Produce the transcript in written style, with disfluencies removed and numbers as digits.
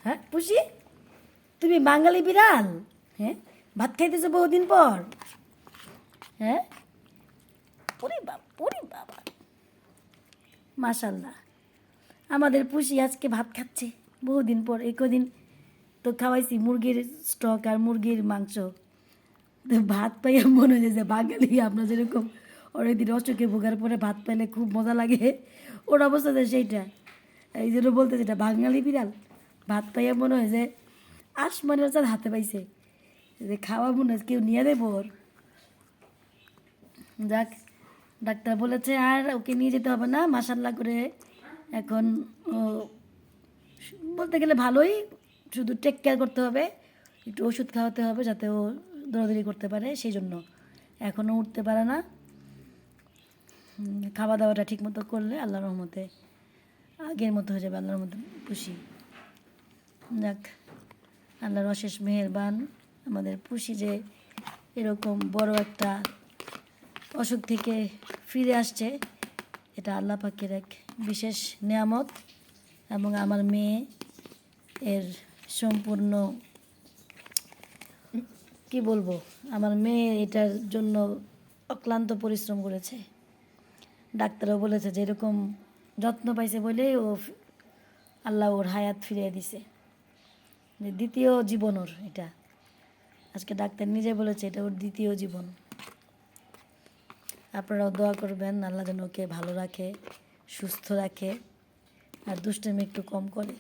হ্যাঁ পুষি, তুমি বাঙালি বিড়াল? হ্যাঁ, ভাত খাইতেছো বহুদিন পর? হ্যাঁ, ওরে বাবা, মাশাল্লাহ, আমাদের পুষি আজকে ভাত খাচ্ছে বহুদিন পর। এই কদিন তো খাওয়াইছি মুরগির স্টক আর মুরগির মাংস, তো ভাত পাইয়া মনে হয় যে বাঙালি আমরা যেরকম অনেকদিন অসুখে ভোগার পরে ভাত পাইলে খুব মজা লাগে, ওর অবস্থা যে সেইটা। এই জন্য বলতে যেটা বাঙালি বিড়াল ভাত পাইয়া মনে হয় যে আসমানের চাঁদ হাতে পাইছে, যে খাওয়া মনে হয় কেউ নিয়ে দেবো ওর। যাক, ডাক্তার বলেছে আর ওকে নিয়ে যেতে হবে না, মাসাল্লাহ করে এখন ও বলতে গেলে ভালোই, শুধু টেক কেয়ার করতে হবে, একটু ওষুধ খাওয়াতে হবে যাতে ও দৌড়াদৌড়ি করতে পারে, সেই জন্য এখনও উঠতে পারে না। খাওয়া দাওয়াটা ঠিক মতো করলে আল্লাহর রহমতে আগের মতো হয়ে যাবে, আল্লাহর মতো খুশি। যাক, আল্লাহর অশেষ মেহেরবান, আমাদের পুষি যে এরকম বড় একটা অসুখ থেকে ফিরে আসছে, এটা আল্লাহ পাকের এক বিশেষ নেয়ামত। এবং আমার মেয়ে এর সম্পূর্ণ কি বলবো, আমার মেয়ে এটার জন্য অক্লান্ত পরিশ্রম করেছে। ডাক্তারও বলেছে যে এরকম যত্ন পাইছে বলেই ও আল্লাহ ওর হায়াত ফিরিয়ে দিছে, যে দ্বিতীয় জীবন ওর এটা। আজকে ডাক্তার নিজে বলেছে এটা ওর দ্বিতীয় জীবন। আপনারাও দোয়া করবেন আল্লাহ যেন ওকে ভালো রাখে, সুস্থ রাখে, আর দুষ্টামি একটু কম করে।